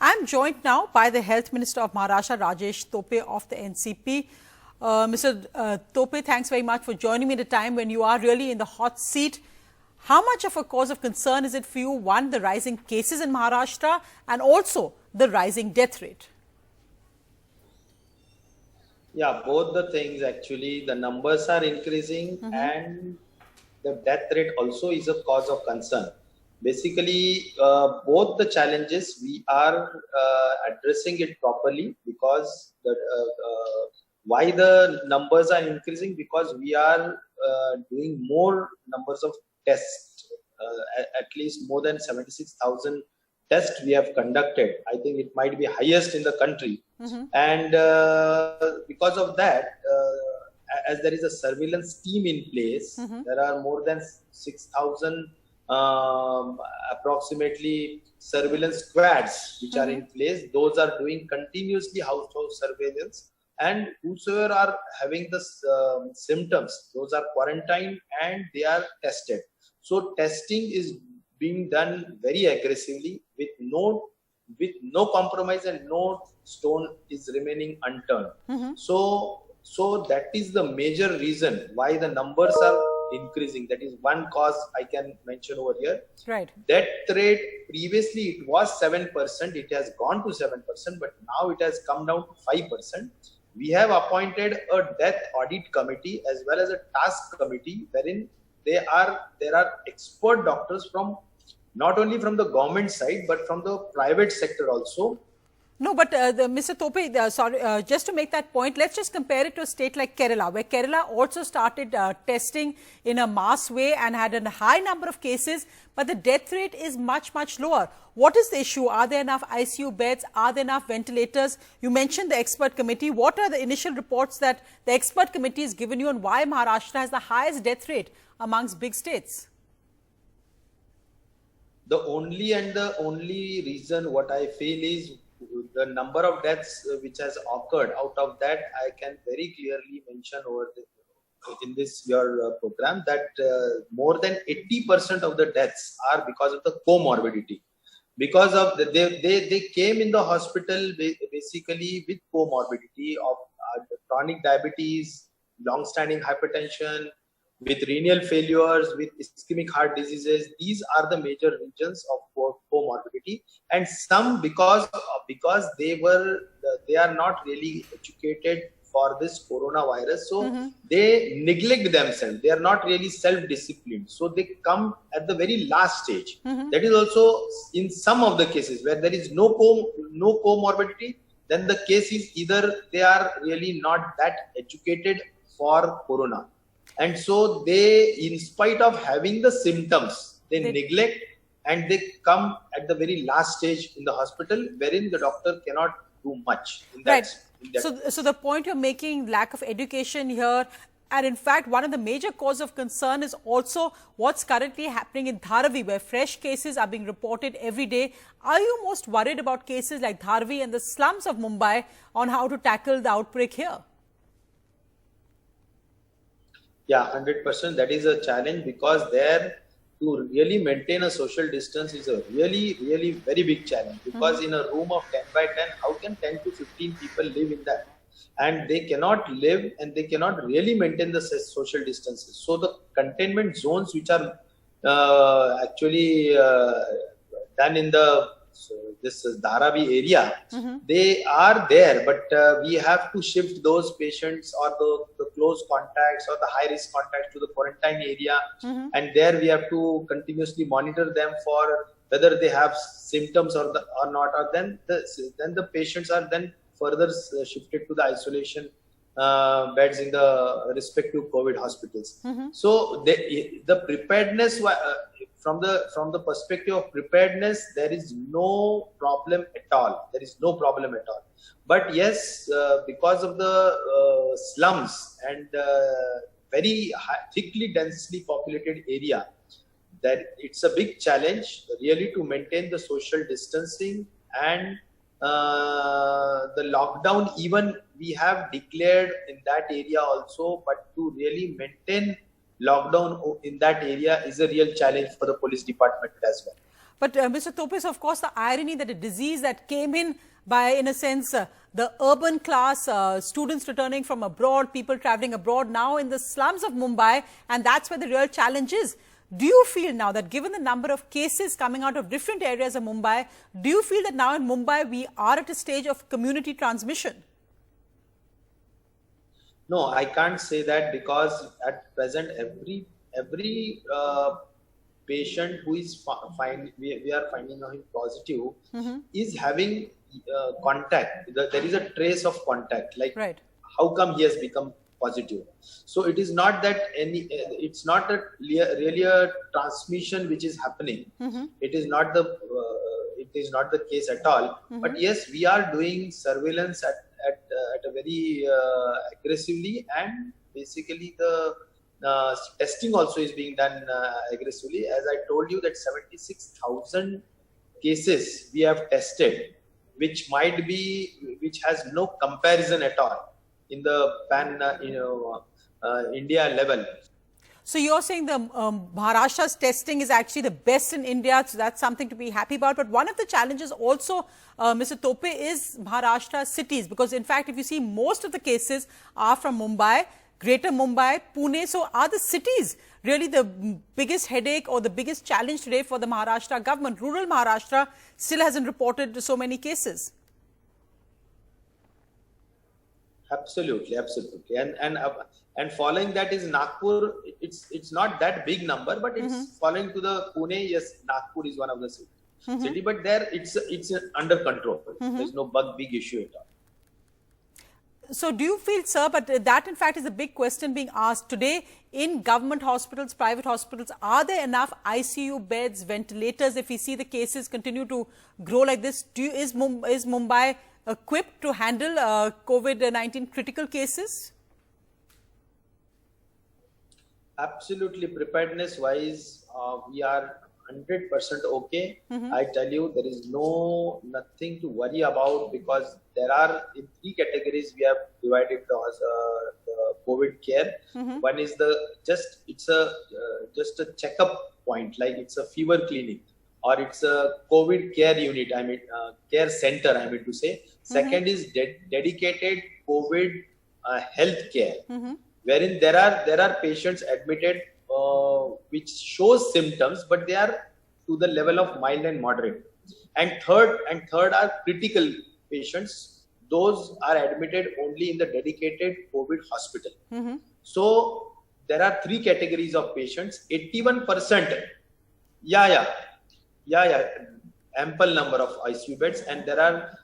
I'm joined now by the Health Minister of Maharashtra, Rajesh Tope of the NCP. Mr. Tope, thanks very much for joining me at a time when you are really in the hot seat. How much of a cause of concern is it for you, one, the rising cases in Maharashtra and also the rising death rate? Yeah, both the things actually. The numbers are increasing and the death rate also is a cause of concern. Basically, both the challenges we are addressing it properly because why the numbers are increasing, because we are doing more numbers of tests, at least more than 76,000 tests we have conducted. I think it might be highest in the country. And because of that, as there is a surveillance team in place, there are more than 6,000 approximately surveillance squads which are in place. Those are doing continuously household surveillance, and whosoever are having the symptoms, those are quarantined and they are tested. So testing is being done very aggressively with no compromise, and no stone is remaining unturned. So that is the major reason why the numbers are increasing. That is one cause I can mention over here. Right. Death rate, previously it was 7%, it has gone to 7%, but now it has come down to 5%. We have appointed a death audit committee as well as a task committee wherein there are expert doctors from not only from the government side but from the private sector also. No, but Mr. Tope, just to make that point, let's just compare it to a state like Kerala, where Kerala also started testing in a mass way and had a high number of cases, but the death rate is much, much lower. What is the issue? Are there enough ICU beds? Are there enough ventilators? You mentioned the expert committee. What are the initial reports that the expert committee has given you on why Maharashtra has the highest death rate amongst big states? The only reason what I feel is the number of deaths which has occurred. Out of that, I can very clearly mention in this your program that more than 80% of the deaths are because of the comorbidity. Because of they came in the hospital basically with comorbidity of chronic diabetes, long-standing hypertension, with renal failures, with ischemic heart diseases. These are the major regions of comorbidity, and some because they are not really educated for this coronavirus, so they neglect themselves. They are not really self-disciplined, so they come at the very last stage. That is also in some of the cases where there is no comorbidity. Then the case is either they are really not that educated for corona. And so they, in spite of having the symptoms, they neglect and they come at the very last stage in the hospital wherein the doctor cannot do much. Right. So the point you're making, lack of education here, and in fact, one of the major causes of concern is also what's currently happening in Dharavi, where fresh cases are being reported every day. Are you most worried about cases like Dharavi and the slums of Mumbai on how to tackle the outbreak here? Yeah, 100%. That is a challenge, because there to really maintain a social distance is a really very big challenge. Because in a room of 10 by 10, how can 10 to 15 people live in that? And they cannot live and they cannot really maintain the social distances. So the containment zones which are actually done in this Dharavi area, they are there, but we have to shift those patients or the close contacts or the high risk contacts to the quarantine area, and there we have to continuously monitor them for whether they have symptoms or not, or then the patients are then further shifted to the isolation beds in the respective COVID hospitals. So the preparedness, from the perspective of preparedness, there is no problem at all. There is no problem at all. But yes, because of the slums and very thickly, densely populated area, that it's a big challenge really to maintain the social distancing, and the lockdown even we have declared in that area also, but to really maintain lockdown in that area is a real challenge for the police department as well. But Mr. Topes, of course, the irony that a disease that came in by, in a sense, the urban class, students returning from abroad, people traveling abroad, now in the slums of Mumbai, and that's where the real challenge is. Do you feel now that given the number of cases coming out of different areas of Mumbai, do you feel that now in Mumbai we are at a stage of community transmission? No, I can't say that, because at present every patient who is we are finding him positive is having contact. There is a trace of contact. Like, Right. how come he has become positive? So it is not that it's not really a transmission which is happening. It is not the case at all. But yes, we are doing surveillance at a very aggressively, and basically the testing also is being done aggressively. As I told you, that 76,000 cases we have tested, which has no comparison at all in the India level. So you're saying the Maharashtra's testing is actually the best in India, so that's something to be happy about. But one of the challenges also, Mr. Tope, is Maharashtra's cities, because in fact, if you see, most of the cases are from Mumbai, Greater Mumbai, Pune. So are the cities really the biggest headache or the biggest challenge today for the Maharashtra government? Rural Maharashtra still hasn't reported so many cases. Absolutely. And following that is Nagpur. It's not that big number, but it's following to the Pune. Yes, Nagpur is one of the city, but there it's under control. There's no big issue at all. So do you feel, sir, but that in fact is a big question being asked today in government hospitals, private hospitals, are there enough ICU beds, ventilators? If we see the cases continue to grow like this, is Mumbai equipped to handle COVID-19 critical cases? Absolutely. Preparedness wise, we are 100% okay. I tell you, there is nothing to worry about, because there are in 3 categories we have divided the COVID care. One is it's a checkup point, like it's a fever clinic, or it's a COVID care unit. I mean, care center. I mean to say. Second is dedicated COVID health care, wherein there are patients admitted which shows symptoms, but they are to the level of mild and moderate. And third are critical patients. Those are admitted only in the dedicated COVID hospital. So there are 3 categories of patients. 81%, ample number of ICU beds, and there are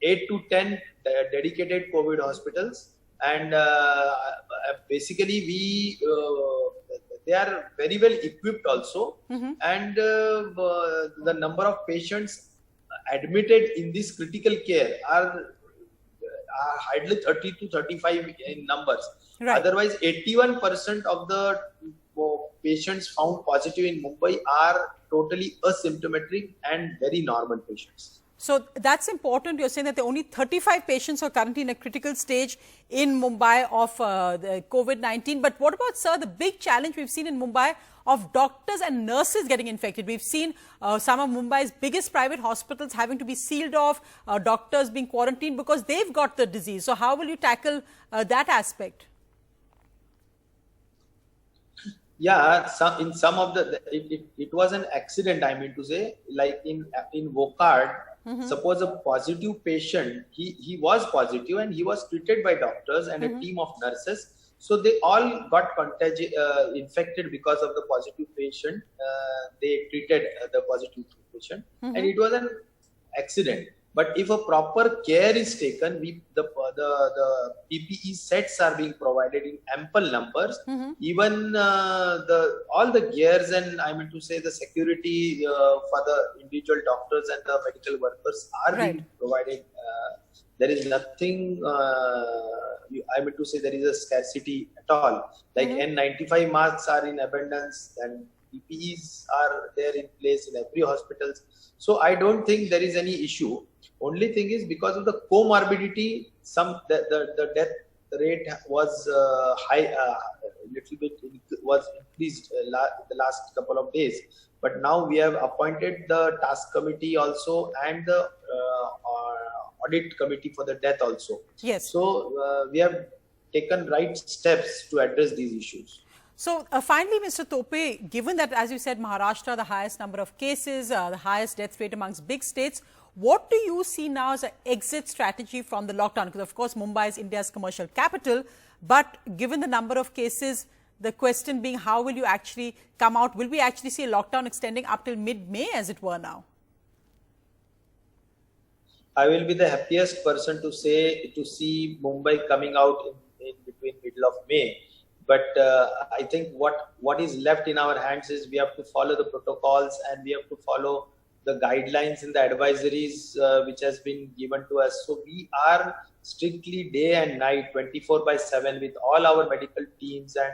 8 to 10 dedicated COVID hospitals. And basically they are very well equipped also, and the number of patients admitted in this critical care are hardly 30 to 35 in numbers. Right. Otherwise, 81% of the patients found positive in Mumbai are totally asymptomatic and very normal patients. So that's important. You're saying that there are only 35 patients who are currently in a critical stage in Mumbai of the COVID-19. But what about, sir, the big challenge we've seen in Mumbai of doctors and nurses getting infected? We've seen some of Mumbai's biggest private hospitals having to be sealed off, doctors being quarantined because they've got the disease. So how will you tackle that aspect? Yeah, in some of it was an accident. I mean to say, like in Wockhardt, suppose a positive patient, he was positive and he was treated by doctors and a team of nurses. So they all got infected because of the positive patient. They treated the positive patient, and it was an accident. But if a proper care is taken, the PPE sets are being provided in ample numbers. Even all the gears and I mean to say the security for the individual doctors and the medical workers are being provided. There is nothing. I mean to say there is a scarcity at all. Like N95 masks are in abundance and PPEs are there in place in every hospital. So I don't think there is any issue. Only thing is because of the comorbidity, the death rate was high, little bit was increased the last couple of days. But now we have appointed the task committee also and the audit committee for the death also. Yes. So we have taken right steps to address these issues. So finally, Mr. Tope, given that, as you said, Maharashtra, the highest number of cases, the highest death rate amongst big states, what do you see now as an exit strategy from the lockdown? Because, of course, Mumbai is India's commercial capital. But given the number of cases, the question being, how will you actually come out? Will we actually see a lockdown extending up till mid-May, as it were now? I will be the happiest person to see Mumbai coming out in between middle of May. But I think what is left in our hands is we have to follow the protocols and we have to follow the guidelines and the advisories which has been given to us. So we are strictly day and night, 24/7 with all our medical teams and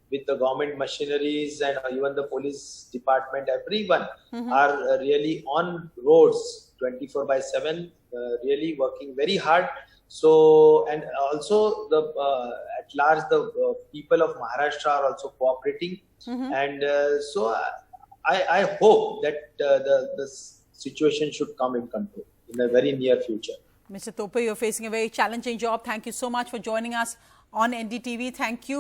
with the government machineries and even the police department. Everyone are really on roads 24/7, really working very hard. So, and also the at large the people of Maharashtra are also cooperating, and so I hope that the situation should come in control in a very near future. Mr. Tope, you're facing a very challenging job. Thank you so much for joining us on NDTV. Thank you.